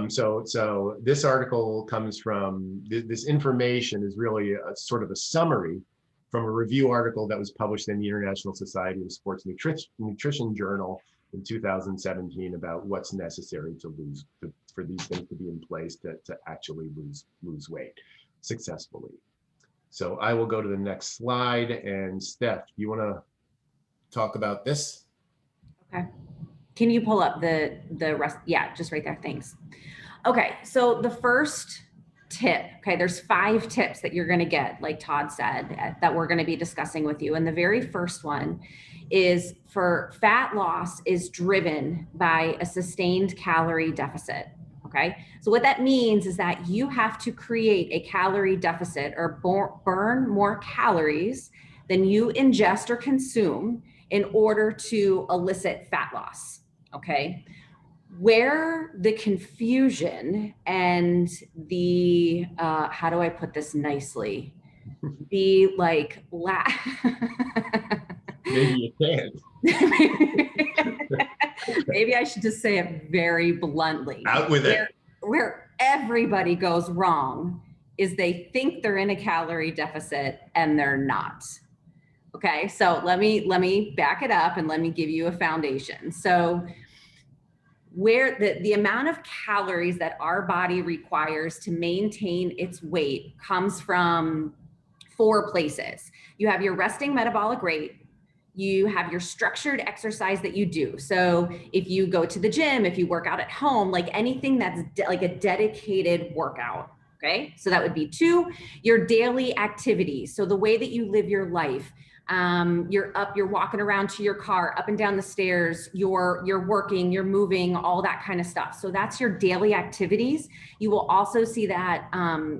So this article comes from, this information is really a sort of a summary from a review article that was published in the International Society of Sports Nutrition Journal in 2017 about what's necessary for these things to be in place to actually lose weight successfully. So I will go to the next slide, and Steph, you want to talk about this? Okay. Can you pull up the rest? Yeah, just right there. Thanks. Okay. So the first tip, okay, there's 5 tips that you're going to get, like Todd said, that we're going to be discussing with you. And the very first one is for fat loss is driven by a sustained calorie deficit. Okay. So what that means is that you have to create a calorie deficit or burn more calories than you ingest or consume in order to elicit fat loss. Okay. Where the confusion and the, how do I put this nicely? The like, Maybe you can't. Maybe I should just say it very bluntly. Out with it. Where everybody goes wrong is they think they're in a calorie deficit and they're not. Okay, so let me back it up and let me give you a foundation. So where the amount of calories that our body requires to maintain its weight comes from 4 places. You have your resting metabolic rate, you have your structured exercise that you do. So if you go to the gym, if you work out at home, like anything that's like a dedicated workout, okay? So that would be 2, your daily activities. So the way that you live your life, you're walking around to your car, up and down the stairs, you're working, you're moving, all that kind of stuff. So that's your daily activities. You will also see that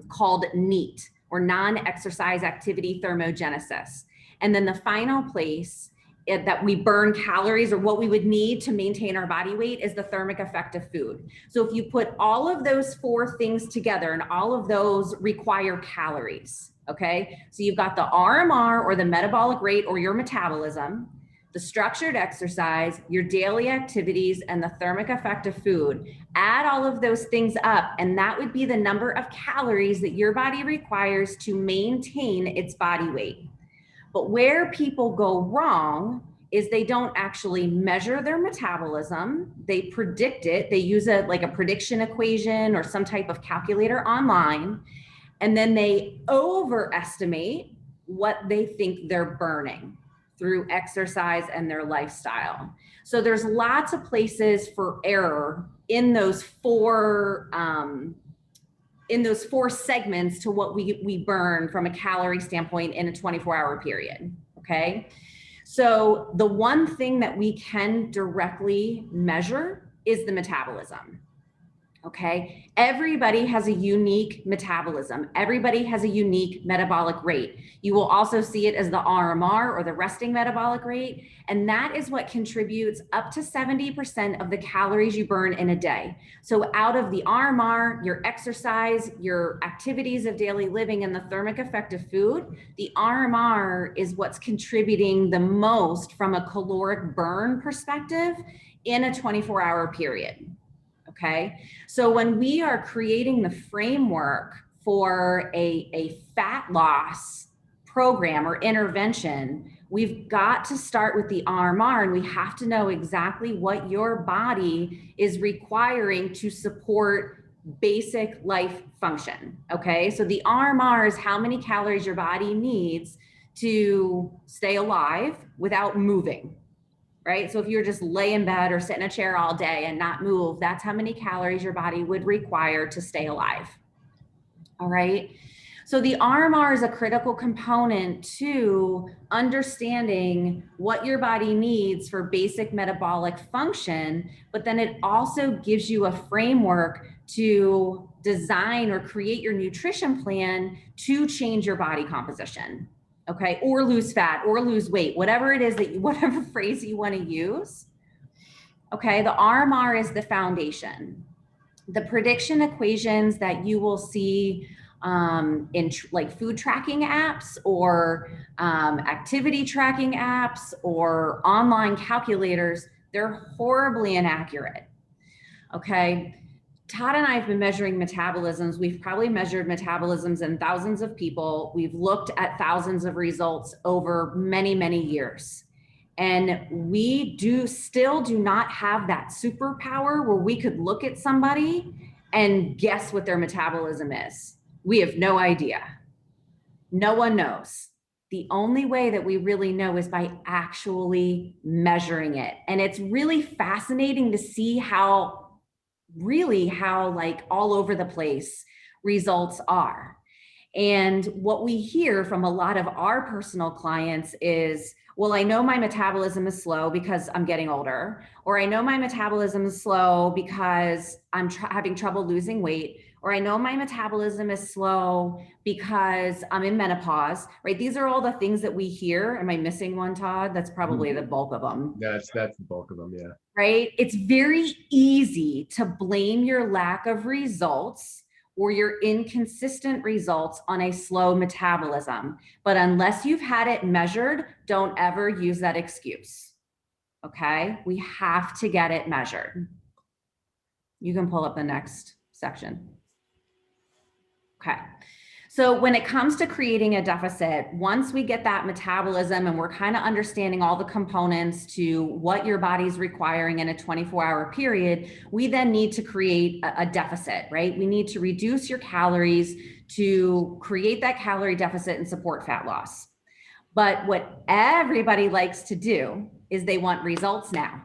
called NEAT, or non-exercise activity thermogenesis. And then the final place that we burn calories, or what we would need to maintain our body weight, is the thermic effect of food. So if you put all of those 4 things together, and all of those require calories, okay? So you've got the RMR, or the metabolic rate, or your metabolism, the structured exercise, your daily activities, and the thermic effect of food. Add all of those things up, and that would be the number of calories that your body requires to maintain its body weight. But where people go wrong is they don't actually measure their metabolism. They predict it. They use a prediction equation or some type of calculator online, and then they overestimate what they think they're burning through exercise and their lifestyle. So there's lots of places for error in those 4 segments to what we burn from a calorie standpoint in a 24-hour period, okay? So the one thing that we can directly measure is the metabolism, okay? Everybody has a unique metabolism. Everybody has a unique metabolic rate. You will also see it as the RMR, or the resting metabolic rate, and that is what contributes up to 70% of the calories you burn in a day. So out of the RMR, your exercise, your activities of daily living, and the thermic effect of food, the RMR is what's contributing the most from a caloric burn perspective in a 24-hour period. Okay, so when we are creating the framework for a fat loss program or intervention, we've got to start with the RMR, and we have to know exactly what your body is requiring to support basic life function. Okay, so the RMR is how many calories your body needs to stay alive without moving. Right? So if you're just lay in bed or sit in a chair all day and not move, that's how many calories your body would require to stay alive. All right. So the RMR is a critical component to understanding what your body needs for basic metabolic function, but then it also gives you a framework to design or create your nutrition plan to change your body composition. Okay, or lose fat or lose weight, whatever it is whatever phrase you want to use. Okay, the RMR is the foundation. The prediction equations that you will see in like food tracking apps or activity tracking apps or online calculators, they're horribly inaccurate. Okay, Todd and I have been measuring metabolisms. We've probably measured metabolisms in thousands of people. We've looked at thousands of results over many, many years. And we still do not have that superpower where we could look at somebody and guess what their metabolism is. We have no idea. No one knows. The only way that we really know is by actually measuring it. And it's really fascinating to see how like all over the place results are. And what we hear from a lot of our personal clients is, well, I know my metabolism is slow because I'm getting older, or I know my metabolism is slow because I'm having trouble losing weight, or I know my metabolism is slow because I'm in menopause, right? These are all the things that we hear. Am I missing one, Todd? That's probably the bulk of them. That's the bulk of them, yeah. Right? It's very easy to blame your lack of results or your inconsistent results on a slow metabolism. But unless you've had it measured, don't ever use that excuse. Okay? We have to get it measured. You can pull up the next section. Okay. So when it comes to creating a deficit, once we get that metabolism and we're kind of understanding all the components to what your body's requiring in a 24-hour period, we then need to create a deficit, right? We need to reduce your calories to create that calorie deficit and support fat loss. But what everybody likes to do is they want results now.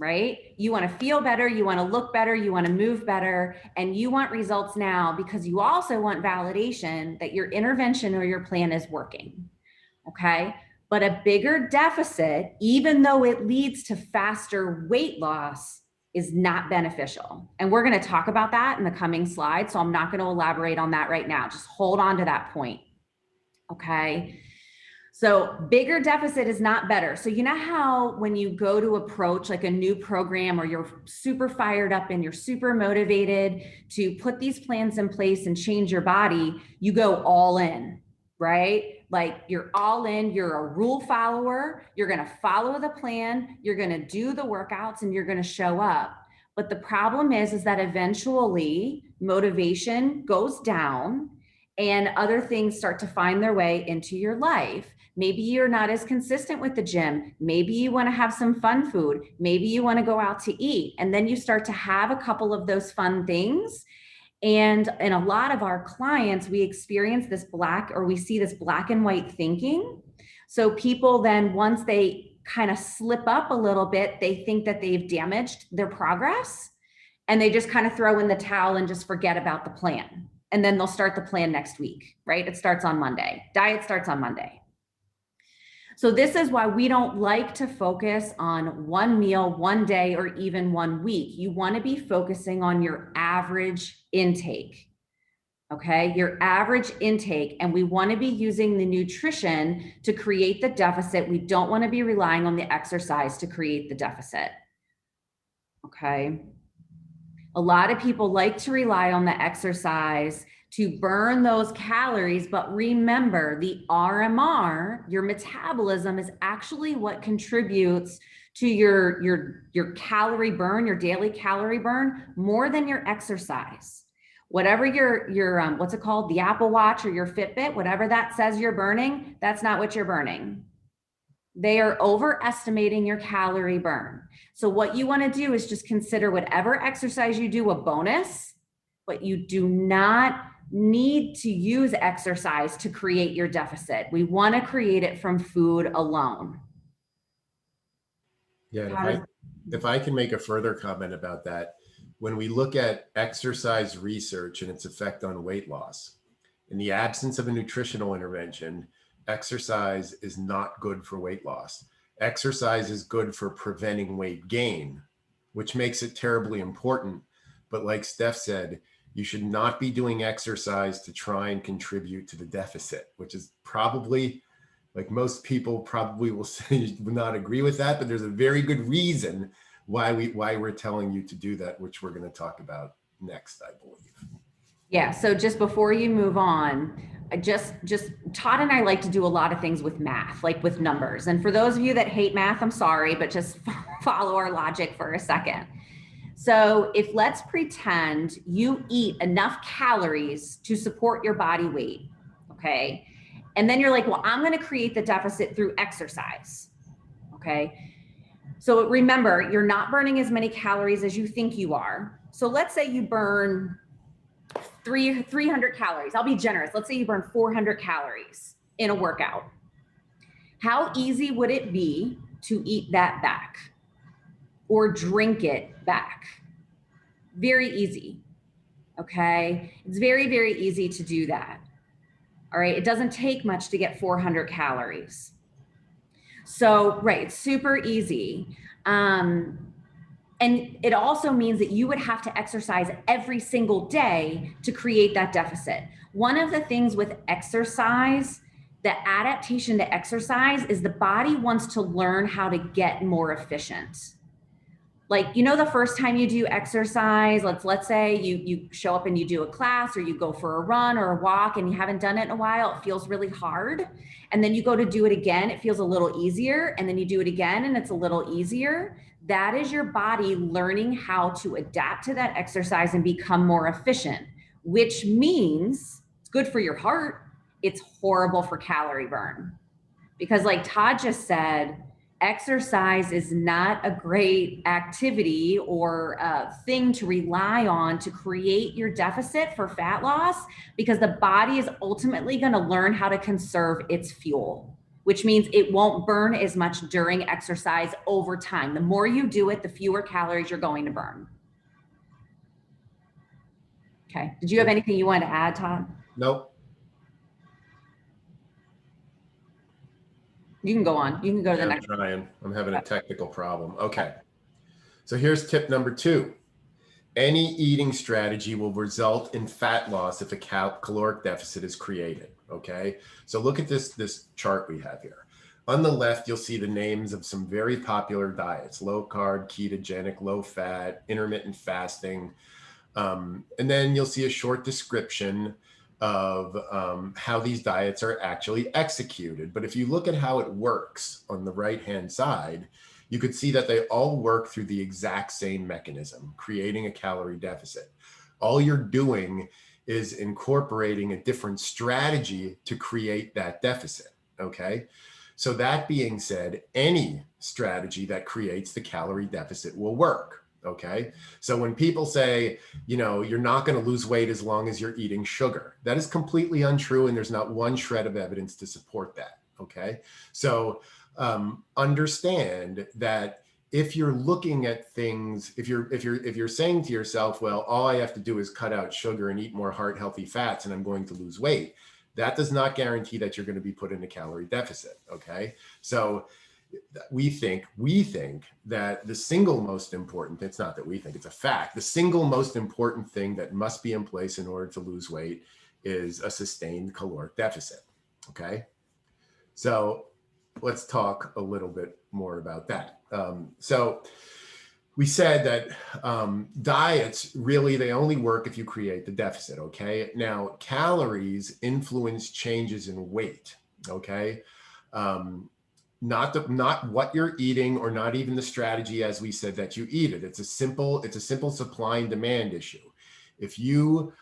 Right? You want to feel better, you want to look better, you want to move better, and you want results now because you also want validation that your intervention or your plan is working. Okay? But a bigger deficit, even though it leads to faster weight loss, is not beneficial. And we're going to talk about that in the coming slides, so I'm not going to elaborate on that right now. Just hold on to that point. Okay? So bigger deficit is not better. So you know how when you go to approach like a new program or you're super fired up and you're super motivated to put these plans in place and change your body, you go all in, right? Like you're all in, you're a rule follower, you're going to follow the plan, you're going to do the workouts and you're going to show up. But the problem is that eventually motivation goes down and other things start to find their way into your life. Maybe you're not as consistent with the gym. Maybe you want to have some fun food. Maybe you want to go out to eat. And then you start to have a couple of those fun things. And in a lot of our clients, we experience this we see this black and white thinking. So people then, once they kind of slip up a little bit, they think that they've damaged their progress and they just kind of throw in the towel and just forget about the plan. And then they'll start the plan next week, right? It starts on Monday. Diet starts on Monday. So this is why we don't like to focus on one meal, one day, or even 1 week. You want to be focusing on your average intake, okay? Your average intake, and we want to be using the nutrition to create the deficit. We don't want to be relying on the exercise to create the deficit, okay? A lot of people like to rely on the exercise to burn those calories, but remember the RMR, your metabolism, is actually what contributes to your calorie burn, your daily calorie burn, more than your exercise. Whatever your what's it called, the Apple Watch or your Fitbit, whatever that says you're burning, that's not what you're burning. They are overestimating your calorie burn. So what you want to do is just consider whatever exercise you do a bonus, but you do not need to use exercise to create your deficit. We want to create it from food alone. Yeah, if I can make a further comment about that, when we look at exercise research and its effect on weight loss, in the absence of a nutritional intervention, exercise is not good for weight loss. Exercise is good for preventing weight gain, which makes it terribly important. But like Steph said, you should not be doing exercise to try and contribute to the deficit, which is probably, like most people probably will say, would not agree with that, but there's a very good reason why we're telling you to do that, which we're going to talk about next, I believe. Yeah, so just before you move on, just Todd and I like to do a lot of things with math, like with numbers. And for those of you that hate math, I'm sorry, but just follow our logic for a second. So if let's pretend you eat enough calories to support your body weight, okay? And then you're like, well, I'm gonna create the deficit through exercise, okay? So remember, you're not burning as many calories as you think you are. So let's say you burn 300 calories. I'll be generous. Let's say you burn 400 calories in a workout. How easy would it be to eat that back or drink it back? Very easy. Okay. It's very, very easy to do that. All right. It doesn't take much to get 400 calories. So, right. It's super easy. And it also means that you would have to exercise every single day to create that deficit. One of the things with exercise, the adaptation to exercise, is the body wants to learn how to get more efficient. Like, you know, the first time you do exercise, let's say you show up and you do a class, or you go for a run or a walk and you haven't done it in a while, it feels really hard. And then you go to do it again, it feels a little easier. And then you do it again and it's a little easier. That is your body learning how to adapt to that exercise and become more efficient, which means it's good for your heart. It's horrible for calorie burn. Because like Todd just said, exercise is not a great activity or thing to rely on to create your deficit for fat loss, because the body is ultimately going to learn how to conserve its fuel, which means it won't burn as much during exercise over time. The more you do it, the fewer calories you're going to burn. Okay. Did you have anything you wanted to add, Todd? Nope. You can go on. You can go to the next. I'm trying. I'm having a technical problem. Okay. So here's tip number 2. Any eating strategy will result in fat loss if a caloric deficit is created. Okay. So look at this chart we have here. On the left, you'll see the names of some very popular diets: low carb, ketogenic, low fat, intermittent fasting. And then you'll see a short description of how these diets are actually executed. But if you look at how it works on the right-hand side, you could see that they all work through the exact same mechanism, creating a calorie deficit. All you're doing is incorporating a different strategy to create that deficit, okay? So that being said, any strategy that creates the calorie deficit will work. Okay. So when people say, you know, you're not going to lose weight as long as you're eating sugar, that is completely untrue. And there's not one shred of evidence to support that. Okay. So understand that if you're looking at things, if you're saying to yourself, well, all I have to do is cut out sugar and eat more heart healthy fats and I'm going to lose weight, that does not guarantee that you're going to be put in a calorie deficit. Okay. So we think that the single most important, it's not that we think, it's a fact, the single most important thing that must be in place in order to lose weight is a sustained caloric deficit. Okay. So let's talk a little bit more about that. So we said that diets, really, they only work if you create the deficit. Okay. Now, calories influence changes in weight. Okay. Not what you're eating, or not even the strategy, as we said, that you eat it. It's a simple supply and demand issue. If you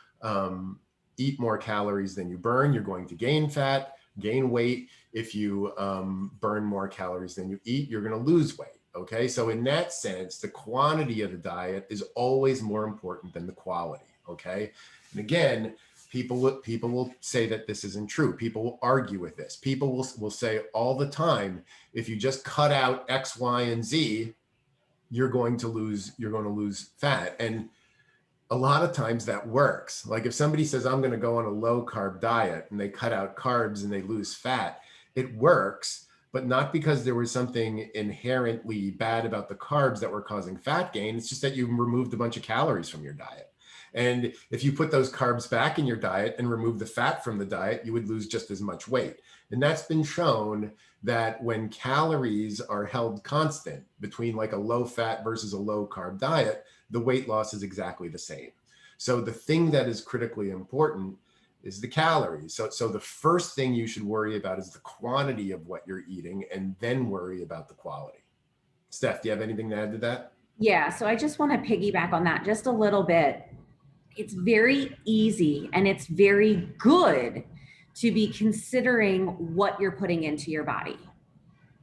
eat more calories than you burn, you're going to gain fat, gain weight. If you burn more calories than you eat, you're going to lose weight. Okay. So in that sense, the quantity of the diet is always more important than the quality. Okay. And again, people will say that this isn't true. People will argue with this. People will say all the time, if you just cut out X, Y, and Z, you're going to lose fat. And a lot of times that works. Like if somebody says, I'm going to go on a low carb diet, and they cut out carbs and they lose fat, it works, but not because there was something inherently bad about the carbs that were causing fat gain. It's just that you removed a bunch of calories from your diet. And if you put those carbs back in your diet and remove the fat from the diet, you would lose just as much weight. And that's been shown that when calories are held constant between like a low fat versus a low carb diet, the weight loss is exactly the same. So the thing that is critically important is the calories. So the first thing you should worry about is the quantity of what you're eating, and then worry about the quality. Steph, do you have anything to add to that? Yeah, so I just want to piggyback on that just a little bit. It's very easy and it's very good to be considering what you're putting into your body.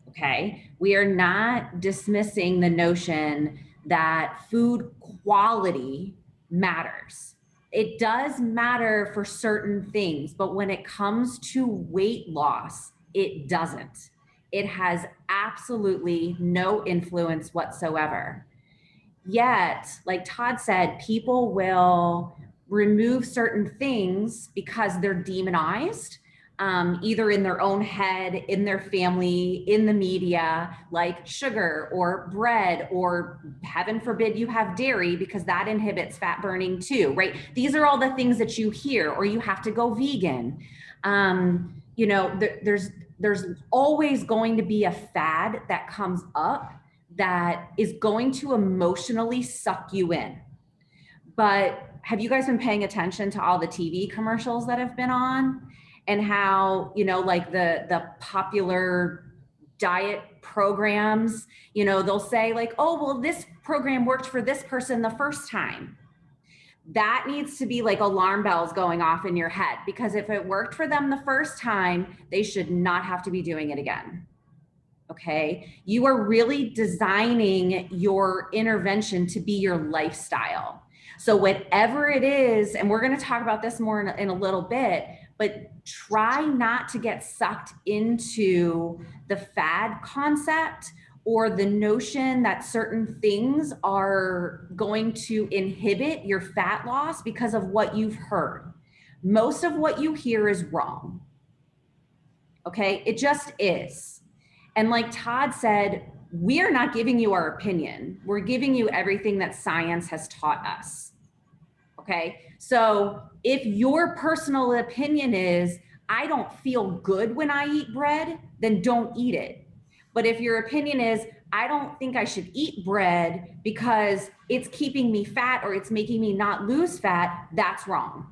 Okay. We are not dismissing the notion that food quality matters. It does matter for certain things, but when it comes to weight loss, it doesn't. It has absolutely no influence whatsoever. Yet, like Todd said, people will remove certain things because they're demonized, either in their own head, in their family, in the media, like sugar or bread, or heaven forbid you have dairy because that inhibits fat burning too, right? These are all the things that you hear, or you have to go vegan. There's always going to be a fad that comes up that is going to emotionally suck you in. But have you guys been paying attention to all the TV commercials that have been on, and how, like the popular diet programs, they'll say like, oh, well, this program worked for this person the first time. That needs to be like alarm bells going off in your head, because if it worked for them the first time, they should not have to be doing it again. Okay. You are really designing your intervention to be your lifestyle. So, whatever it is, and we're going to talk about this more in a little bit, but try not to get sucked into the fad concept or the notion that certain things are going to inhibit your fat loss because of what you've heard. Most of what you hear is wrong. Okay. It just is. And like Todd said, we are not giving you our opinion. We're giving you everything that science has taught us. Okay. So if your personal opinion is, I don't feel good when I eat bread, then don't eat it. But if your opinion is, I don't think I should eat bread because it's keeping me fat or it's making me not lose fat, that's wrong.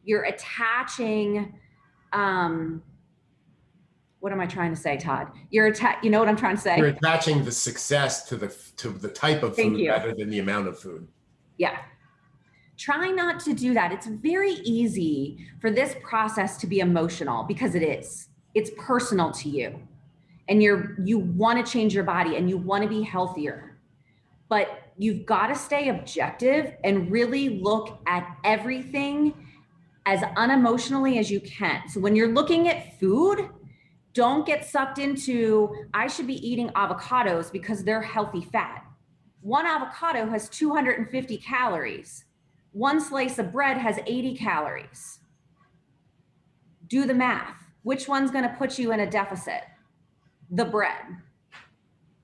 You're attaching, what am I trying to say, Todd? You know what I'm trying to say? You're attaching the success to the type of food rather than the amount of food. Yeah. Try not to do that. It's very easy for this process to be emotional, because it is. It's personal to you. And you want to change your body and you want to be healthier. But you've got to stay objective and really look at everything as unemotionally as you can. So when you're looking at food, don't get sucked into, I should be eating avocados because they're healthy fat. One avocado has 250 calories. One slice of bread has 80 calories. Do the math. Which one's going to put you in a deficit? The bread.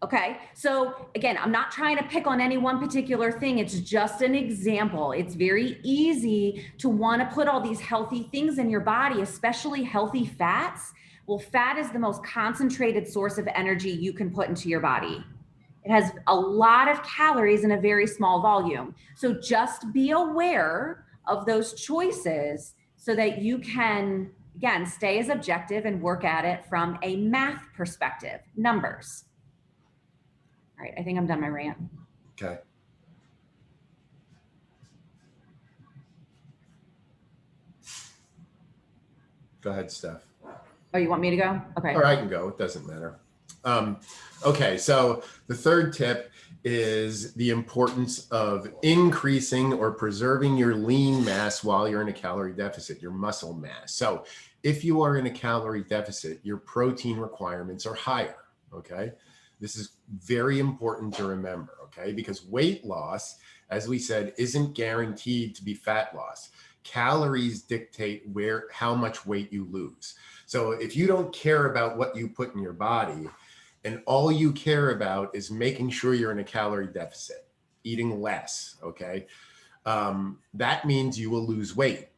Okay. So again, I'm not trying to pick on any one particular thing. It's just an example. It's very easy to want to put all these healthy things in your body, especially healthy fats. Well, fat is the most concentrated source of energy you can put into your body. It has a lot of calories in a very small volume. So just be aware of those choices so that you can, again, stay as objective and work at it from a math perspective, numbers. All right, I think I'm done my rant. Okay. Go ahead, Steph. Oh, you want me to go? Okay. Or I can go. It doesn't matter. Okay, so the third tip is the importance of increasing or preserving your lean mass while you're in a calorie deficit, your muscle mass. So if you are in a calorie deficit, your protein requirements are higher, okay? This is very important to remember, okay? Because weight loss, as we said, isn't guaranteed to be fat loss. Calories dictate how much weight you lose. So if you don't care about what you put in your body, and all you care about is making sure you're in a calorie deficit, eating less, okay? That means you will lose weight.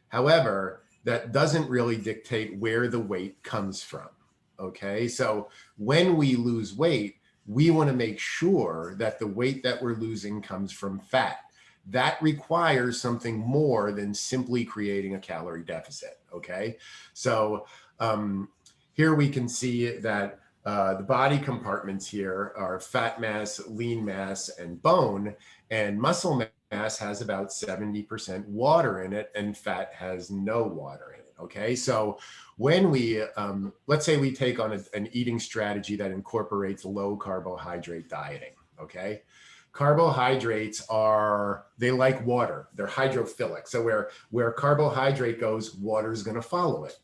However, that doesn't really dictate where the weight comes from, okay? So when we lose weight, we want to make sure that the weight that we're losing comes from fat. That requires something more than simply creating a calorie deficit, okay? So here we can see that The body compartments here are fat mass, lean mass, and bone, and muscle mass has about 70% water in it, and fat has no water in it. Okay, so when we, let's say we take on an eating strategy that incorporates low carbohydrate dieting, okay? Carbohydrates are, they like water, they're hydrophilic. So where carbohydrate goes, water is going to follow it.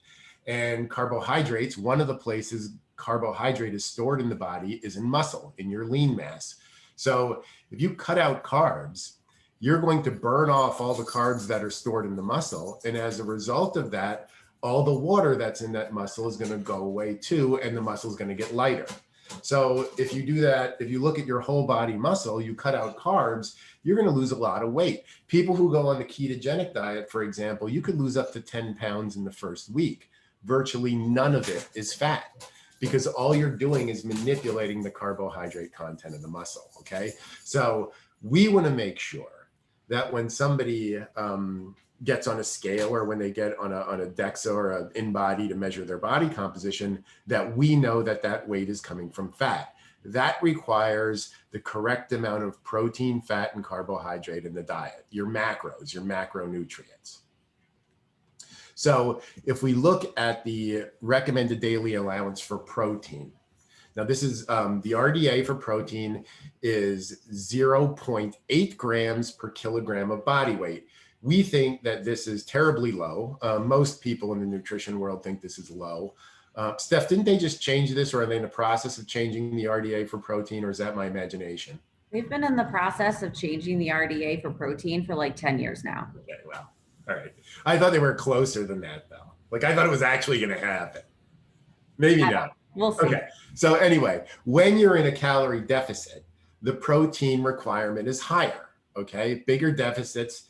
And carbohydrates, one of the places carbohydrate is stored in the body is in muscle, in your lean mass. So if you cut out carbs, you're going to burn off all the carbs that are stored in the muscle. And as a result of that, all the water that's in that muscle is going to go away too, and the muscle is going to get lighter. So if you do that, if you look at your whole body muscle, you cut out carbs, you're going to lose a lot of weight. People who go on the ketogenic diet, for example, you could lose up to 10 pounds in the first week. Virtually none of it is fat, because all you're doing is manipulating the carbohydrate content of the muscle, okay? So we want to make sure that when somebody gets on a scale, or when they get on a DEXA or an InBody to measure their body composition, that we know that that weight is coming from fat. That requires the correct amount of protein, fat, and carbohydrate in the diet, your macros, your macronutrients. So if we look at the recommended daily allowance for protein, now this is the RDA for protein is 0.8 grams per kilogram of body weight. We think that this is terribly low. Most people in the nutrition world think this is low. Steph, didn't they just change this, or are they in the process of changing the RDA for protein, or is that my imagination? We've been in the process of changing the RDA for protein for like 10 years now. Okay, well, all right. I thought they were closer than that, though. Like, I thought it was actually going to happen. Maybe not. We'll see. Okay. So anyway, when you're in a calorie deficit, the protein requirement is higher. Okay. Bigger deficits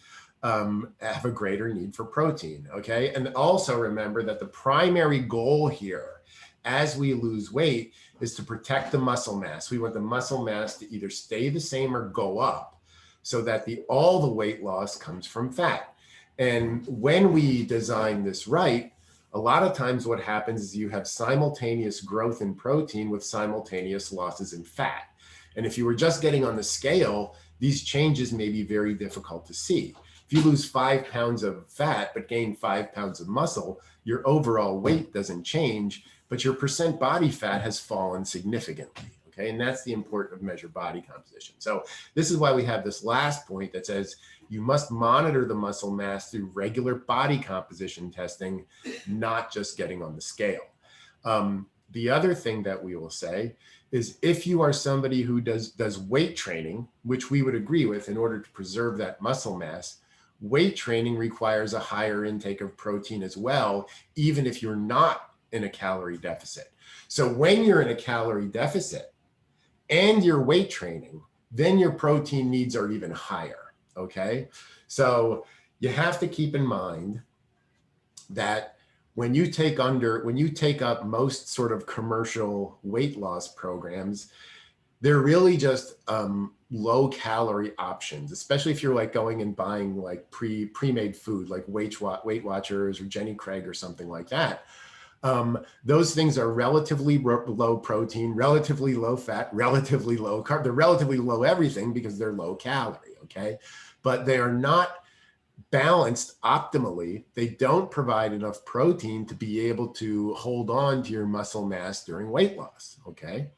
have a greater need for protein. Okay. And also remember that the primary goal here, as we lose weight, is to protect the muscle mass. We want the muscle mass to either stay the same or go up, so that all the weight loss comes from fat. And when we design this right, a lot of times what happens is you have simultaneous growth in protein with simultaneous losses in fat. And if you were just getting on the scale, these changes may be very difficult to see. If you lose 5 pounds of fat but gain 5 pounds of muscle, your overall weight doesn't change, but your percent body fat has fallen significantly. Okay, and that's the importance of measured body composition. So this is why we have this last point that says you must monitor the muscle mass through regular body composition testing, not just getting on the scale. The other thing that we will say is, if you are somebody who does weight training, which we would agree with in order to preserve that muscle mass, weight training requires a higher intake of protein as well, even if you're not in a calorie deficit. So when you're in a calorie deficit and you're weight training, then your protein needs are even higher, okay? So you have to keep in mind that when you take up most sort of commercial weight loss programs, they're really just low calorie options, especially if you're like going and buying like pre-made food, like Weight Watchers or Jenny Craig or something like that. Those things are relatively low protein, relatively low fat, relatively low carb. They're relatively low everything because they're low calorie, okay? But they are not balanced optimally. They don't provide enough protein to be able to hold on to your muscle mass during weight loss, okay?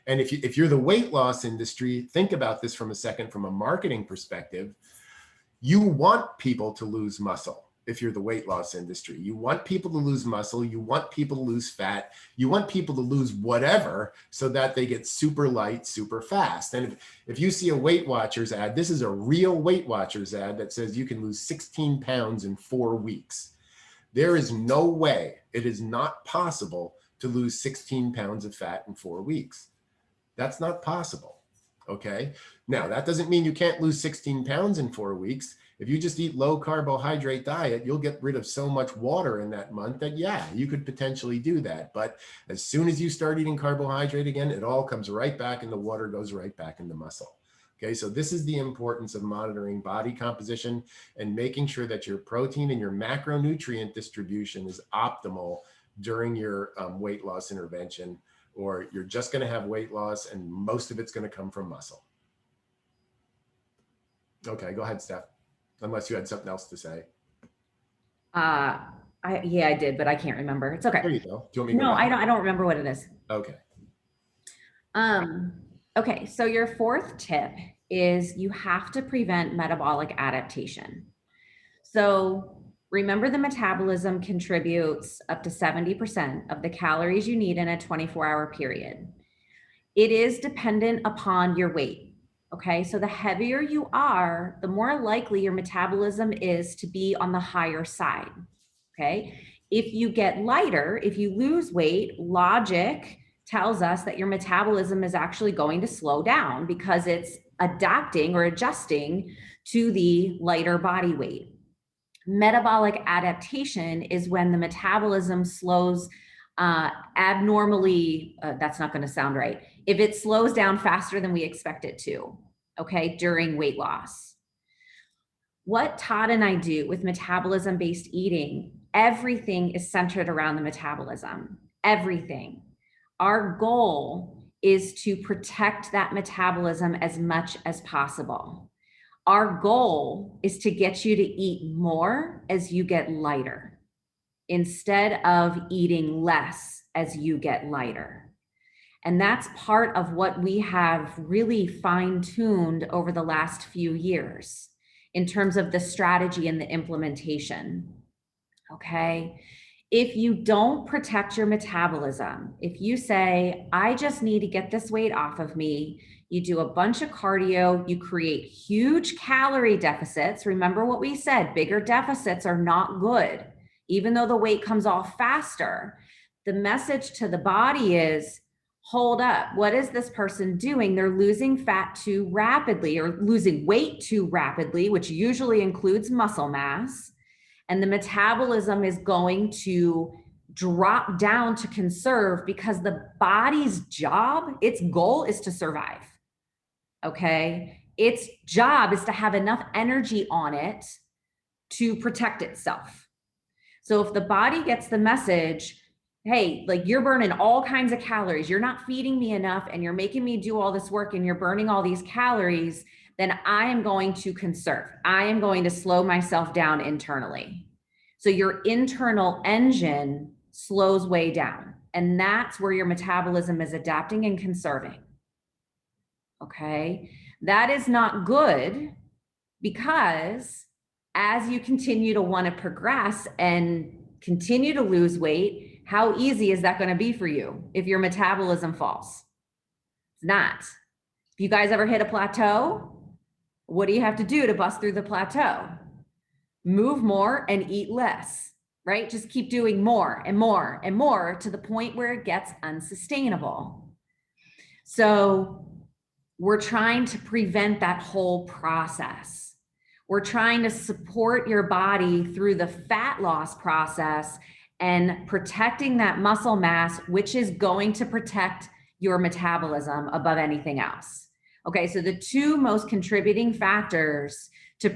And if you're the weight loss industry, think about this from a marketing perspective. You want people to lose muscle. If you're the weight loss industry, you want people to lose muscle, you want people to lose fat, you want people to lose whatever so that they get super light, super fast. And if you see a Weight Watchers ad, this is a real Weight Watchers ad that says you can lose 16 pounds in 4 weeks. There is no way, it is not possible to lose 16 pounds of fat in 4 weeks. That's not possible, okay? Now, that doesn't mean you can't lose 16 pounds in 4 weeks. If you just eat low carbohydrate diet, you'll get rid of so much water in that month that, yeah, you could potentially do that. But as soon as you start eating carbohydrate again, it all comes right back and the water goes right back in the muscle. Okay, so this is the importance of monitoring body composition and making sure that your protein and your macronutrient distribution is optimal during your weight loss intervention or you're just going to have weight loss and most of it's going to come from muscle. Okay, go ahead, Steph, unless you had something else to say. Yeah, I did, but I can't remember. It's okay. There you go. Do you want me to go No, back? I don't remember what it is. Okay. Okay, so your fourth tip is you have to prevent metabolic adaptation. So remember, the metabolism contributes up to 70% of the calories you need in a 24-hour period. It is dependent upon your weight. Okay, so the heavier you are, the more likely your metabolism is to be on the higher side. Okay, if you get lighter, if you lose weight, logic tells us that your metabolism is actually going to slow down because it's adapting or adjusting to the lighter body weight. Metabolic adaptation is when the metabolism slows abnormally, that's not going to sound right, if it slows down faster than we expect it to, okay, during weight loss. What Todd and I do with metabolism-based eating, everything is centered around the metabolism, everything. Our goal is to protect that metabolism as much as possible. Our goal is to get you to eat more as you get lighter, instead of eating less as you get lighter. And that's part of what we have really fine-tuned over the last few years in terms of the strategy and the implementation. Okay. If you don't protect your metabolism, if you say, I just need to get this weight off of me, you do a bunch of cardio, you create huge calorie deficits. Remember what we said, bigger deficits are not good. Even though the weight comes off faster, the message to the body is, hold up, what is this person doing? They're losing fat too rapidly or losing weight too rapidly, which usually includes muscle mass. And the metabolism is going to drop down to conserve because the body's job, its goal is to survive. Okay. Its job is to have enough energy on it to protect itself. So if the body gets the message, hey, like you're burning all kinds of calories, you're not feeding me enough, and you're making me do all this work and you're burning all these calories, then I am going to conserve. I am going to slow myself down internally. So your internal engine slows way down. And that's where your metabolism is adapting and conserving. Okay. That is not good, because as you continue to want to progress and continue to lose weight, how easy is that going to be for you if your metabolism falls? It's not. If you guys ever hit a plateau, what do you have to do to bust through the plateau? Move more and eat less, right? Just keep doing more and more and more to the point where it gets unsustainable. So we're trying to prevent that whole process. We're trying to support your body through the fat loss process and protecting that muscle mass, which is going to protect your metabolism above anything else. Okay, so the two most contributing factors to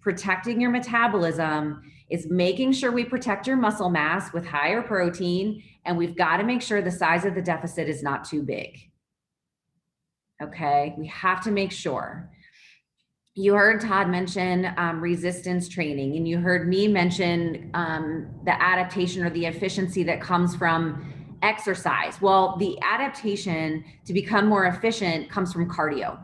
protecting your metabolism is making sure we protect your muscle mass with higher protein, and we've got to make sure the size of the deficit is not too big. Okay, we have to make sure. You heard Todd mention resistance training, and you heard me mention the adaptation or the efficiency that comes from exercise. Well, the adaptation to become more efficient comes from cardio.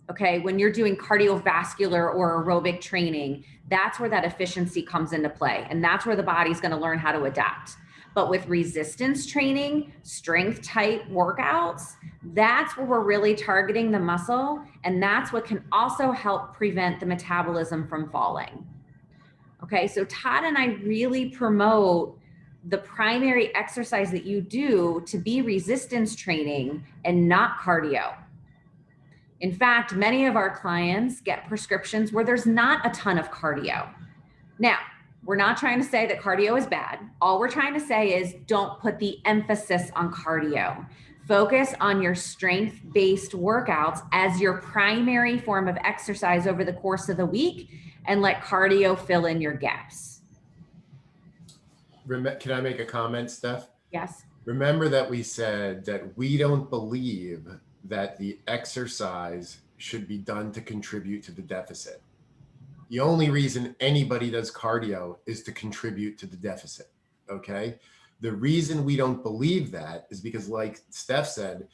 Okay, when you're doing cardiovascular or aerobic training, that's where that efficiency comes into play. And that's where the body's going to learn how to adapt. But with resistance training, strength type workouts, that's where we're really targeting the muscle. And that's what can also help prevent the metabolism from falling. Okay, so Todd and I really promote the primary exercise that you do to be resistance training and not cardio. In fact, many of our clients get prescriptions where there's not a ton of cardio. Now, we're not trying to say that cardio is bad. All we're trying to say is don't put the emphasis on cardio. Focus on your strength-based workouts as your primary form of exercise over the course of the week, and let cardio fill in your gaps. Can I make a comment, Steph? Yes. Remember that we said that we don't believe that the exercise should be done to contribute to the deficit. The only reason anybody does cardio is to contribute to the deficit. Okay. The reason we don't believe that is because, like Steph said,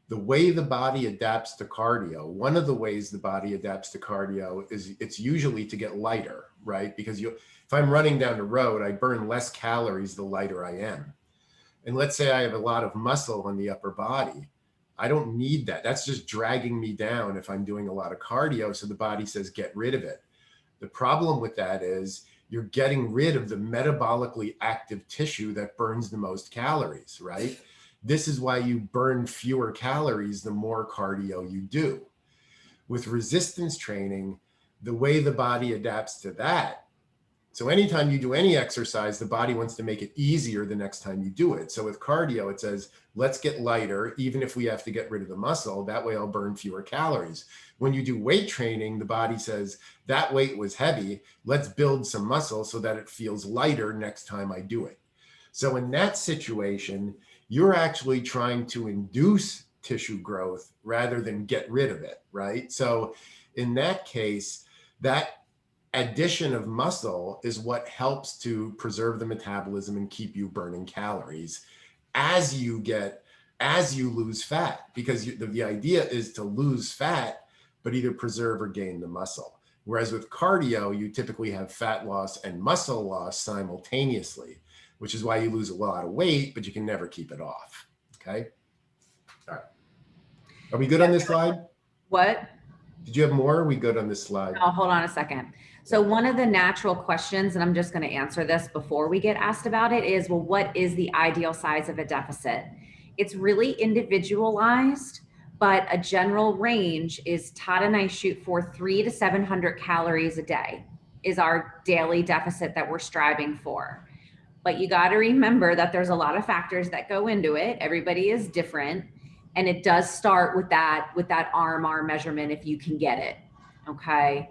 the way the body adapts to cardio, one of the ways the body adapts to cardio is it's usually to get lighter, right? Because if I'm running down the road, I burn less calories the lighter I am. And let's say I have a lot of muscle on the upper body. I don't need that. That's just dragging me down if I'm doing a lot of cardio. So the body says, get rid of it. The problem with that is you're getting rid of the metabolically active tissue that burns the most calories, right? This is why you burn fewer calories the more cardio you do. With resistance training, the way the body adapts to that, so anytime you do any exercise, the body wants to make it easier the next time you do it. So with cardio, it says, let's get lighter, even if we have to get rid of the muscle. That way I'll burn fewer calories. When you do weight training, the body says, that weight was heavy. Let's build some muscle so that it feels lighter next time I do it. So in that situation, you're actually trying to induce tissue growth rather than get rid of it, right? So in that case, that addition of muscle is what helps to preserve the metabolism and keep you burning calories as you lose fat, because the idea is to lose fat but either preserve or gain the muscle. Whereas with cardio, you typically have fat loss and muscle loss simultaneously, which is why you lose a lot of weight, but you can never keep it off. Okay. All right. Are we good on this slide? What? Did you have more? Are we good on this slide? Oh, hold on a second. So one of the natural questions, and I'm just going to answer this before we get asked about it, is, well, what is the ideal size of a deficit? It's really individualized, but a general range is Todd and I shoot for 300 to 700 calories a day is our daily deficit that we're striving for. But you got to remember that there's a lot of factors that go into it. Everybody is different. And it does start with that RMR measurement if you can get it. Okay.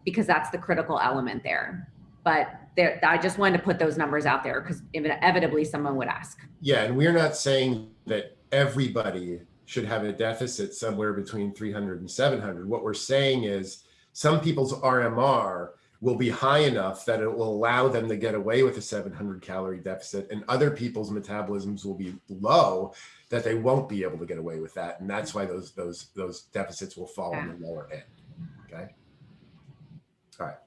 Because that's the critical element there. But there, I just wanted to put those numbers out there because inevitably someone would ask. Yeah, and we're not saying that everybody should have a deficit somewhere between 300 and 700. What we're saying is some people's RMR will be high enough that it will allow them to get away with a 700 calorie deficit, and other people's metabolisms will be low that they won't be able to get away with that, and that's why those deficits will fall on the lower end. Okay. All right.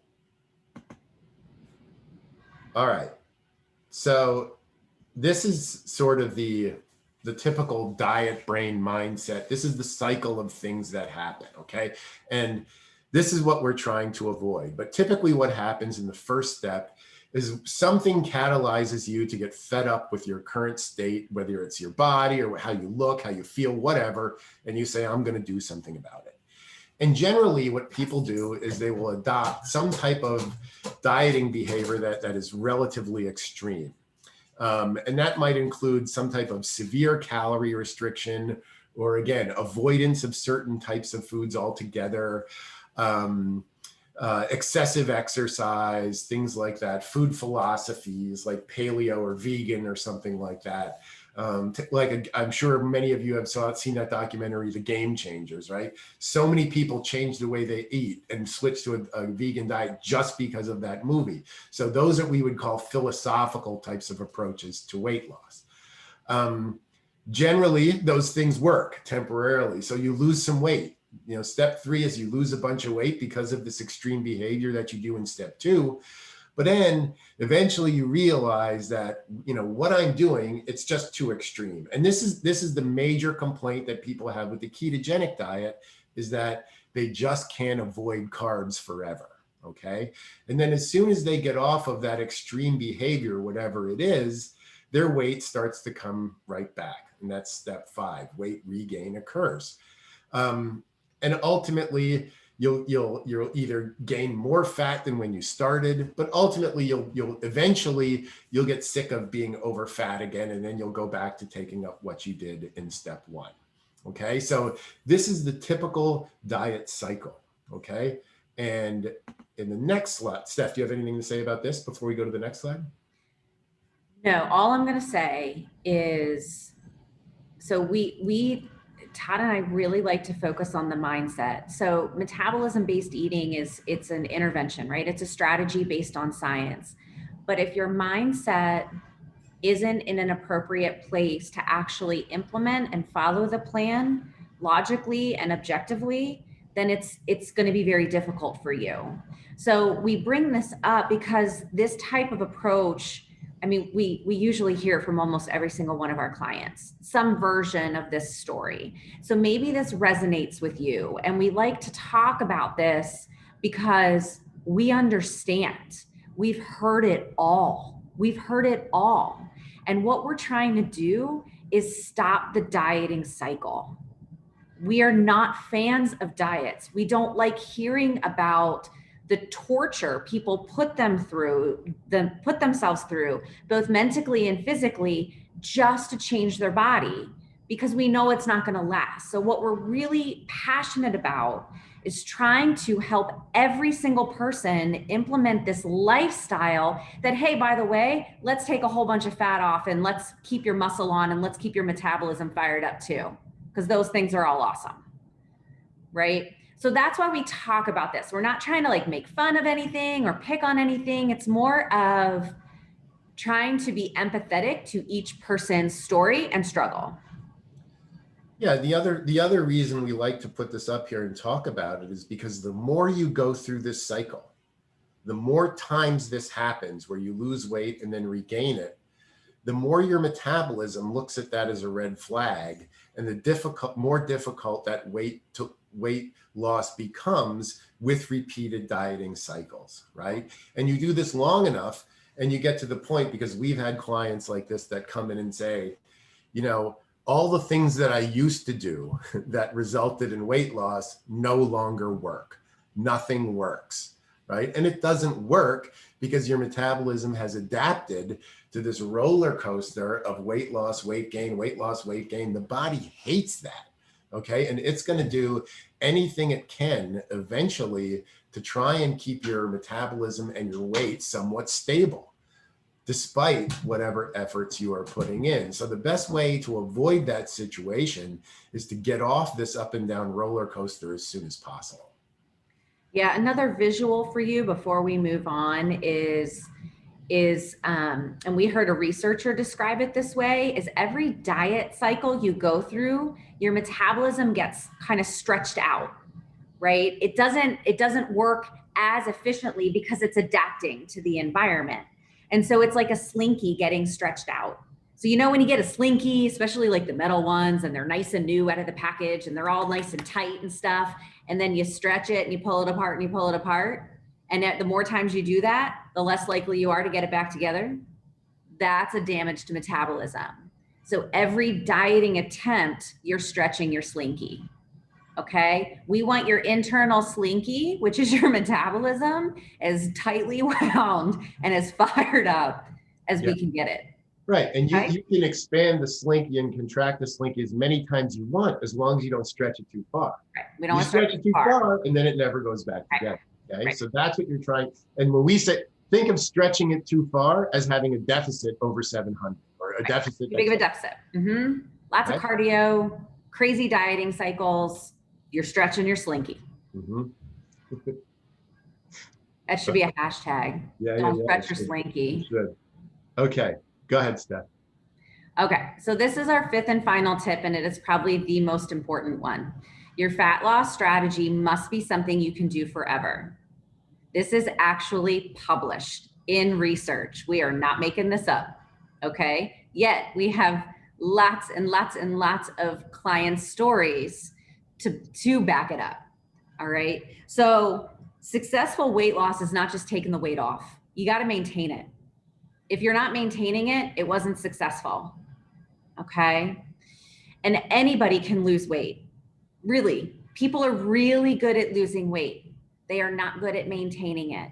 All right. So this is sort of the typical diet brain mindset. This is the cycle of things that happen, okay? And this is what we're trying to avoid. But typically what happens in the first step is something catalyzes you to get fed up with your current state, whether it's your body or how you look, how you feel, whatever, and you say, I'm going to do something about it. And generally what people do is they will adopt some type of dieting behavior that is relatively extreme. And that might include some type of severe calorie restriction, or again, avoidance of certain types of foods altogether, excessive exercise, things like that, food philosophies like paleo or vegan or something like that. I'm sure many of you have seen that documentary, The Game Changers, right? So many people change the way they eat and switch to a vegan diet just because of that movie. So those are what we would call philosophical types of approaches to weight loss. Generally, those things work temporarily. So you lose some weight. You know, step 3 is you lose a bunch of weight because of this extreme behavior that you do in step 2. But then eventually you realize that, you know, what I'm doing, it's just too extreme. And this is the major complaint that people have with the ketogenic diet, is that they just can't avoid carbs forever. Okay. And then as soon as they get off of that extreme behavior, whatever it is, their weight starts to come right back. And that's step 5, weight regain occurs. And ultimately, you'll either gain more fat than when you started, but ultimately you'll eventually get sick of being over fat again, and then you'll go back to taking up what you did in step 1. Okay, so this is the typical diet cycle. Okay, and in the next slide, Steph, do you have anything to say about this before we go to the next slide? No, all I'm going to say is, so Todd and I really like to focus on the mindset. So metabolism-based eating it's an intervention, right? It's a strategy based on science. But if your mindset isn't in an appropriate place to actually implement and follow the plan logically and objectively, then it's going to be very difficult for you. So we bring this up because this type of approach, I mean, we usually hear from almost every single one of our clients, some version of this story. So maybe this resonates with you. And we like to talk about this because we understand. We've heard it all. We've heard it all. And what we're trying to do is stop the dieting cycle. We are not fans of diets. We don't like hearing about the torture people put themselves through, both mentally and physically, just to change their body, because we know it's not going to last. So what we're really passionate about is trying to help every single person implement this lifestyle that, hey, by the way, let's take a whole bunch of fat off and let's keep your muscle on and let's keep your metabolism fired up too, because those things are all awesome, right? So that's why we talk about this. We're not trying to like make fun of anything or pick on anything. It's more of trying to be empathetic to each person's story and struggle. Yeah, the other reason we like to put this up here and talk about it is because the more you go through this cycle, the more times this happens where you lose weight and then regain it, the more your metabolism looks at that as a red flag, and the more difficult that weight loss becomes with repeated dieting cycles, right? And you do this long enough and you get to the point, because we've had clients like this that come in and say, you know, all the things that I used to do that resulted in weight loss no longer work. Nothing works, right? And it doesn't work because your metabolism has adapted to this roller coaster of weight loss, weight gain, weight loss, weight gain. The body hates that, okay? And it's going to do anything it can eventually to try and keep your metabolism and your weight somewhat stable, despite whatever efforts you are putting in. So the best way to avoid that situation is to get off this up and down roller coaster as soon as possible. Yeah, another visual for you before we move on is and we heard a researcher describe it this way, is every diet cycle you go through, your metabolism gets kind of stretched out, right? It doesn't work as efficiently because it's adapting to the environment. And so it's like a slinky getting stretched out. So, you know, when you get a slinky, especially like the metal ones, and they're nice and new out of the package and they're all nice and tight and stuff, and then you stretch it and you pull it apart and you pull it apart. And the more times you do that, the less likely you are to get it back together. That's a damage to metabolism. So every dieting attempt, you're stretching your slinky. Okay. We want your internal slinky, which is your metabolism, as tightly wound and as fired up as we can get it. Right. And Okay? you can expand the slinky and contract the slinky as many times you want, as long as you don't stretch it too far. Right. We don't You want to stretch it too far and then it never goes back together. Okay. Right. So that's what you're trying. And when we say, think of stretching it too far as having a deficit over 700 or a deficit. Too big of a deficit. Lots of cardio, crazy dieting cycles. You're stretching your slinky. That should be a hashtag. Don't stretch your slinky. Okay. Go ahead, Steph. Okay. So this is our fifth and final tip, and it is probably the most important one. Your fat loss strategy must be something you can do forever. This is actually published in research. We are not making this up. Okay. Yet we have lots and lots and lots of client stories to back it up. All right. So successful weight loss is not just taking the weight off. You got to maintain it. If you're not maintaining it, it wasn't successful. Okay. And anybody can lose weight. Really, people are really good at losing weight. They are not good at maintaining it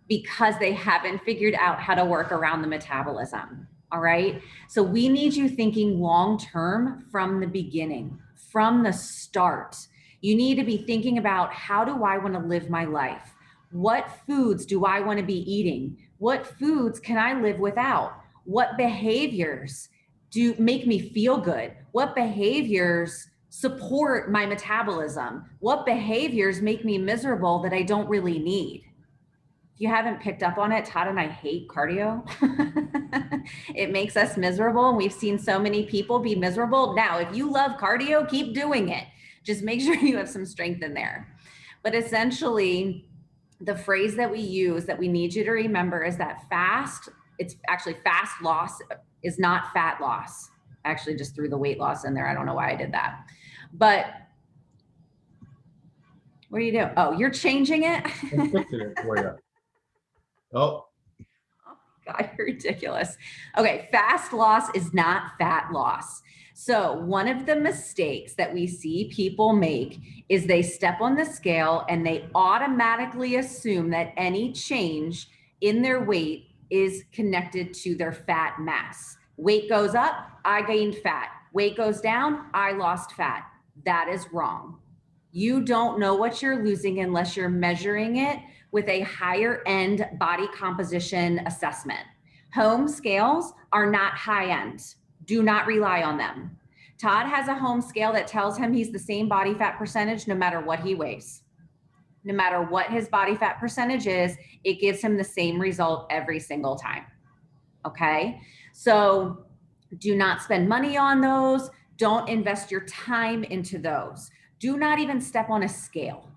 because they haven't figured out how to work around the metabolism. All right. So we need you thinking long-term from the beginning, from the start. You need to be thinking about, how do I want to live my life? What foods do I want to be eating? What foods can I live without? what behaviors do make me feel good? What behaviors support my metabolism? What behaviors make me miserable that I don't really need? If you haven't picked up on it, Todd and I hate cardio. It makes us miserable, and we've seen so many people be miserable. Now, if you love cardio, keep doing it. Just make sure you have some strength in there. But essentially, the phrase that we use that we need you to remember is that it's actually fast loss is not fat loss. I actually just threw the weight loss in there. I don't know why I did that. But what are you doing? Oh, you're changing it? I'm fixing it for you. Oh, God, you're ridiculous. Okay, fast loss is not fat loss. So one of the mistakes that we see people make is they step on the scale and they automatically assume that any change in their weight is connected to their fat mass. Weight goes up, I gained fat. Weight goes down, I lost fat. That is wrong. You don't know what you're losing unless you're measuring it with a higher end body composition assessment. Home scales are not high end. Do not rely on them. Todd has a home scale that tells him he's the same body fat percentage no matter what he weighs. No matter what his body fat percentage is, it gives him the same result every single time. Okay? So do not spend money on those. Don't invest your time into those. Do not even step on a scale.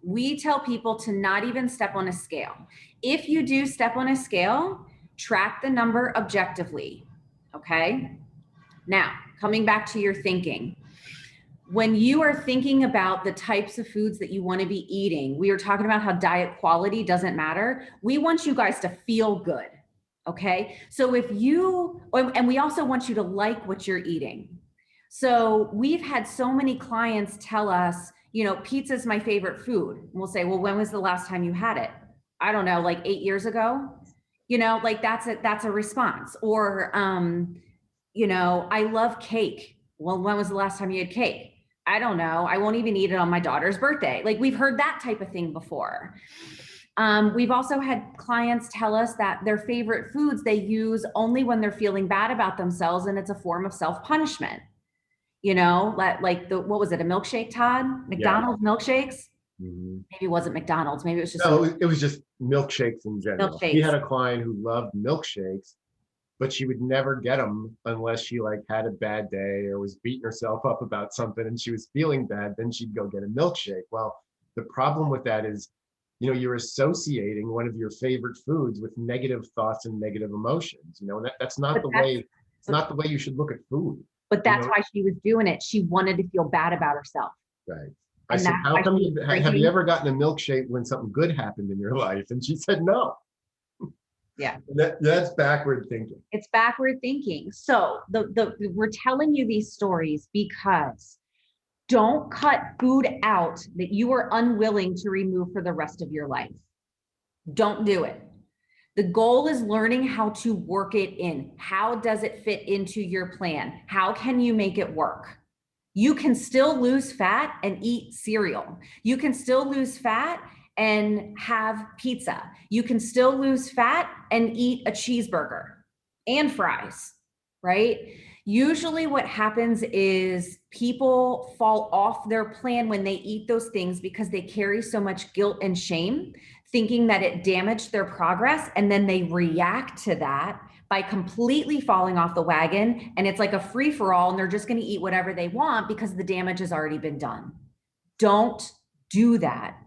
We tell people to not even step on a scale. If you do step on a scale, track the number objectively, okay? Now, coming back to your thinking. When you are thinking about the types of foods that you want to be eating, we were talking about how diet quality doesn't matter. We want you guys to feel good, okay? So and we also want you to like what you're eating. So we've had so many clients tell us, pizza is my favorite food. And we'll say, well, when was the last time you had it? I don't know, like 8 years ago. Like that's a response. Or, I love cake. Well, when was the last time you had cake? I don't know. I won't even eat it on my daughter's birthday. Like we've heard that type of thing before. We've also had clients tell us that their favorite foods they use only when they're feeling bad about themselves, and it's a form of self-punishment. Like what was it, a milkshake, Todd? McDonald's milkshakes? mm-hmm. Maybe it wasn't McDonald's. Maybe it was just it was just milkshakes in general. Milkshakes. We had a client who loved milkshakes, but she would never get them unless she had a bad day or was beating herself up about something and she was feeling bad. Then she'd go get a milkshake. Well, the problem with that is, you're associating one of your favorite foods with negative thoughts and negative emotions. That's not the way. It's not the way you should look at food. But that's why she was doing it. She wanted to feel bad about herself. Right. I said, how come have you ever gotten a milkshake when something good happened in your life? And she said, no. Yeah. That's backward thinking. It's backward thinking. So we're telling you these stories because don't cut food out that you are unwilling to remove for the rest of your life. Don't do it. The goal is learning how to work it in. How does it fit into your plan? How can you make it work? You can still lose fat and eat cereal. You can still lose fat and have pizza. You can still lose fat and eat a cheeseburger and fries, right? Usually what happens is people fall off their plan when they eat those things because they carry so much guilt and shame, thinking that it damaged their progress. And then they react to that by completely falling off the wagon. And it's like a free for all, and they're just going to eat whatever they want because the damage has already been done. Don't do that.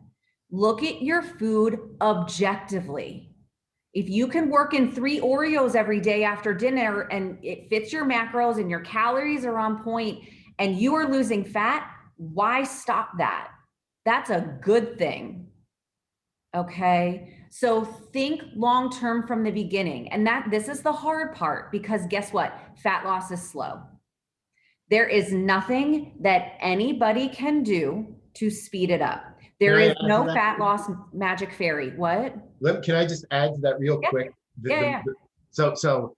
Look at your food objectively. If you can work in 3 Oreos every day after dinner and it fits your macros and your calories are on point and you are losing fat, why stop that? That's a good thing. Okay. So think long-term from the beginning. And this is the hard part because guess what? Fat loss is slow. There is nothing that anybody can do to speed it up. There is no fat loss magic fairy. What? Can I just add to that real quick? So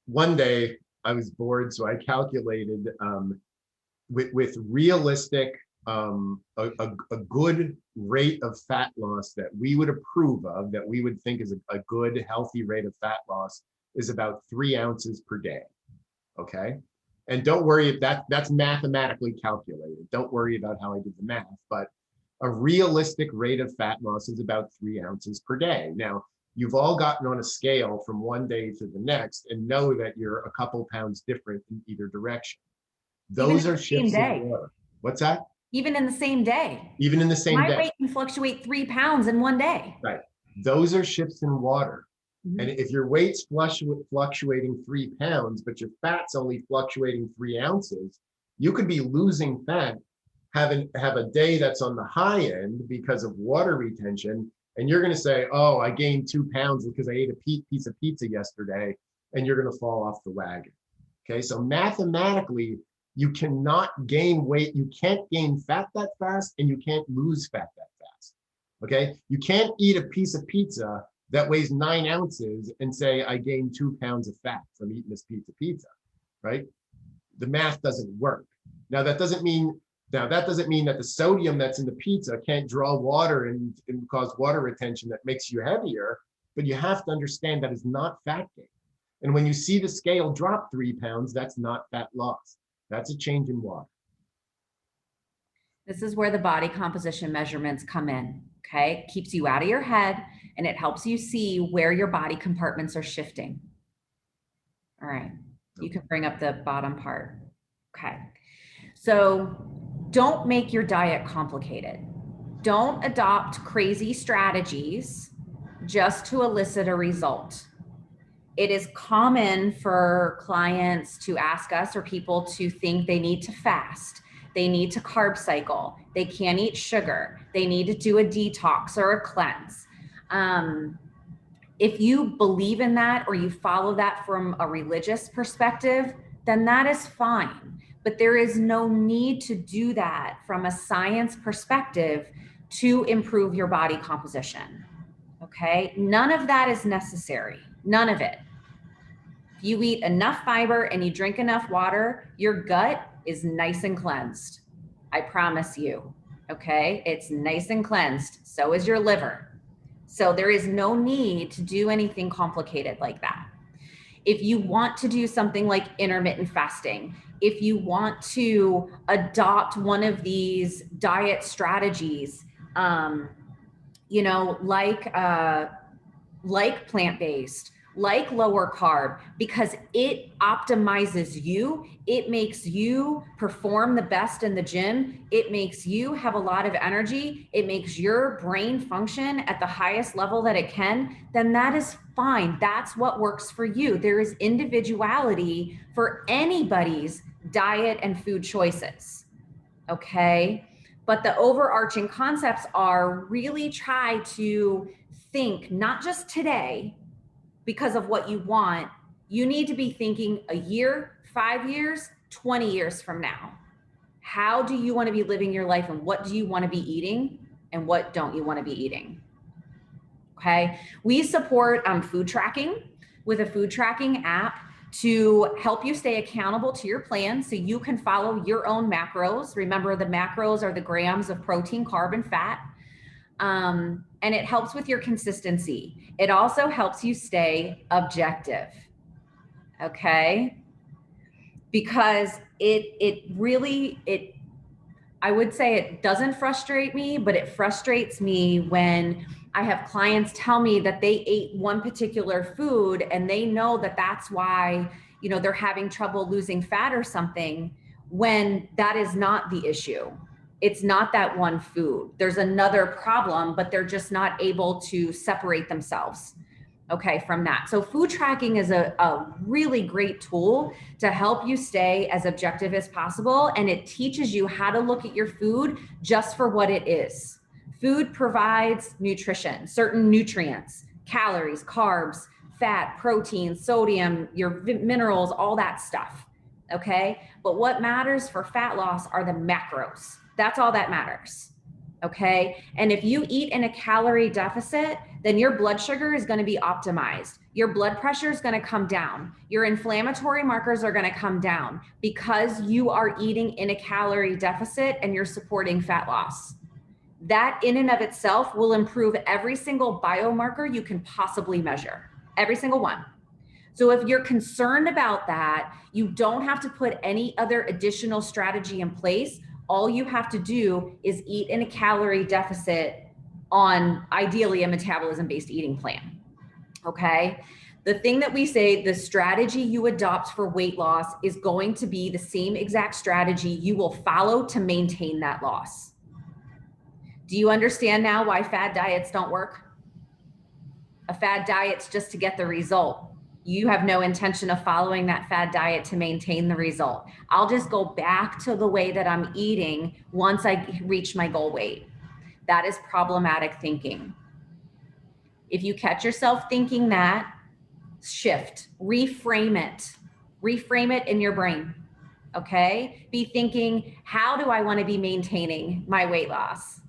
one day I was bored, so I calculated with realistic a good rate of fat loss that we would approve of, that we would think is a good healthy rate of fat loss is about 3 ounces per day. Okay. And don't worry if that's mathematically calculated. Don't worry about how I did the math, but a realistic rate of fat loss is about 3 ounces per day. Now, you've all gotten on a scale from one day to the next and know that you're a couple pounds different in either direction. Those are shifts in water. What's that? Even in the same day. Even in the same day. My weight can fluctuate 3 pounds in one day. Right. Those are shifts in water. Mm-hmm. And if your weight's fluctuating 3 pounds, but your fat's only fluctuating 3 ounces, you could be losing fat, have a day that's on the high end because of water retention. And you're going to say, oh, I gained 2 pounds because I ate a piece of pizza yesterday. And you're going to fall off the wagon. Okay. So mathematically, you cannot gain weight. You can't gain fat that fast, and you can't lose fat that fast. Okay. You can't eat a piece of pizza that weighs 9 ounces and say, I gained 2 pounds of fat from eating this pizza, right? The math doesn't work. Now that doesn't mean that the sodium that's in the pizza can't draw water and cause water retention that makes you heavier, but you have to understand that is not fat gain. And when you see the scale drop 3 pounds, that's not fat loss. That's a change in water. This is where the body composition measurements come in, okay? It keeps you out of your head, and it helps you see where your body compartments are shifting. All right, you can bring up the bottom part. Okay, so don't make your diet complicated. Don't adopt crazy strategies just to elicit a result. It is common for clients to ask us, or people to think they need to fast. They need to carb cycle. They can't eat sugar. They need to do a detox or a cleanse. If you believe in that, or you follow that from a religious perspective, then that is fine. But there is no need to do that from a science perspective to improve your body composition. Okay? None of that is necessary. None of it. If you eat enough fiber and you drink enough water, your gut is nice and cleansed. I promise you. Okay? It's nice and cleansed. So is your liver. So there is no need to do anything complicated like that. If you want to do something like intermittent fasting, if you want to adopt one of these diet strategies, like plant-based, like lower carb, because it optimizes you, it makes you perform the best in the gym, it makes you have a lot of energy, it makes your brain function at the highest level that it can, then that is fine. That's what works for you. There is individuality for anybody's diet and food choices, okay? But the overarching concepts are really try to think not just today, because of what you want, you need to be thinking a year, 5 years, 20 years from now. How do you want to be living your life, and what do you want to be eating, and what don't you want to be eating? Okay. We support food tracking with a food tracking app to help you stay accountable to your plan so you can follow your own macros. Remember, the macros are the grams of protein, carb, and fat. And it helps with your consistency. It also helps you stay objective, okay? Because I would say it doesn't frustrate me, but it frustrates me when I have clients tell me that they ate one particular food and they know that that's why, they're having trouble losing fat or something, when that is not the issue. It's not that one food. There's another problem, but they're just not able to separate themselves, okay, from that. So food tracking is a really great tool to help you stay as objective as possible. And it teaches you how to look at your food just for what it is. Food provides nutrition, certain nutrients, calories, carbs, fat, protein, sodium, your minerals, all that stuff, okay? But what matters for fat loss are the macros. That's all that matters, okay? And if you eat in a calorie deficit, then your blood sugar is going to be optimized. Your blood pressure is going to come down. Your inflammatory markers are going to come down because you are eating in a calorie deficit and you're supporting fat loss. That in and of itself will improve every single biomarker you can possibly measure, every single one. So if you're concerned about that, you don't have to put any other additional strategy in place. All you have to do is eat in a calorie deficit on ideally a metabolism-based eating plan. Okay. The thing that we say, the strategy you adopt for weight loss is going to be the same exact strategy you will follow to maintain that loss. Do you understand now why fad diets don't work? A fad diet's just to get the result. You have no intention of following that fad diet to maintain the result. I'll just go back to the way that I'm eating once I reach my goal weight. That is problematic thinking. If you catch yourself thinking that, shift, reframe it in your brain. Okay. Be thinking, how do I want to be maintaining my weight loss?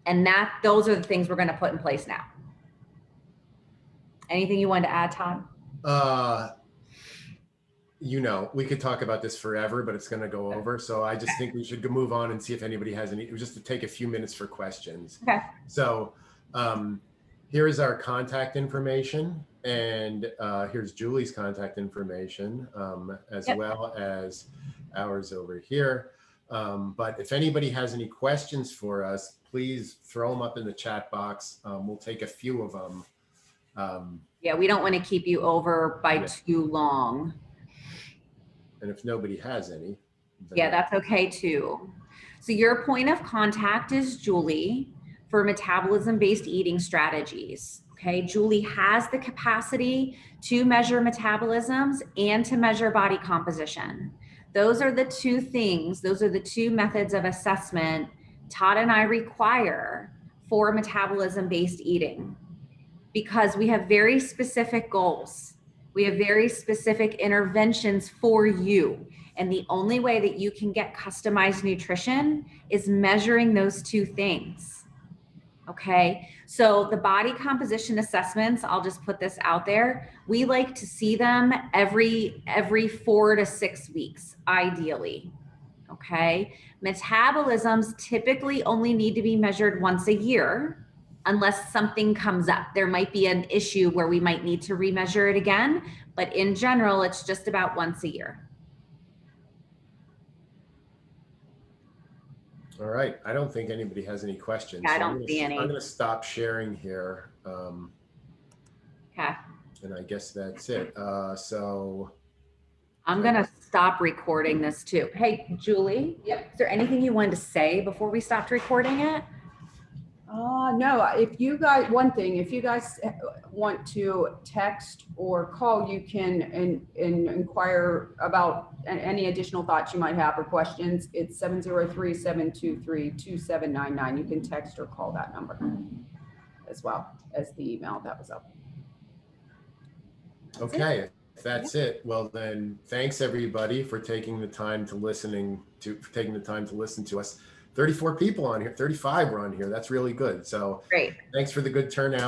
And those are the things we're going to put in place now. Anything you wanted to add, Todd? We could talk about this forever, but it's going to go over. So I just think we should move on and see if anybody has any, just to take a few minutes for questions. Okay. So here is our contact information, and here's Julie's contact information, as well as ours over here. But if anybody has any questions for us, please throw them up in the chat box. We'll take a few of them. Yeah, we don't want to keep you over by too long. And if nobody has any. Yeah, that's okay too. So your point of contact is Julie for metabolism-based eating strategies. Okay, Julie has the capacity to measure metabolisms and to measure body composition. Those are the two things, those are the two methods of assessment Todd and I require for metabolism-based eating, because we have very specific goals. We have very specific interventions for you. And the only way that you can get customized nutrition is measuring those two things. Okay, so the body composition assessments, I'll just put this out there. We like to see them every 4 to 6 weeks, ideally. Okay, metabolisms typically only need to be measured once a year, unless something comes up. There might be an issue where we might need to remeasure it again, but in general, it's just about once a year. All right. I don't think anybody has any questions. Yeah, I don't see any. I'm going to stop sharing here. Okay. And I guess that's it. So I'm going to stop recording this too. Hey, Julie, is there anything you wanted to say before we stopped recording it? No, if you guys want to text or call, you can and inquire about any additional thoughts you might have or questions. It's 703-723-2799. You can text or call that number as well as the email that was up. Okay, if that's it. Well, then thanks everybody for taking the time to listen to us. 34 people on here, 35 were on here. That's really good. So great. Thanks for the good turnout.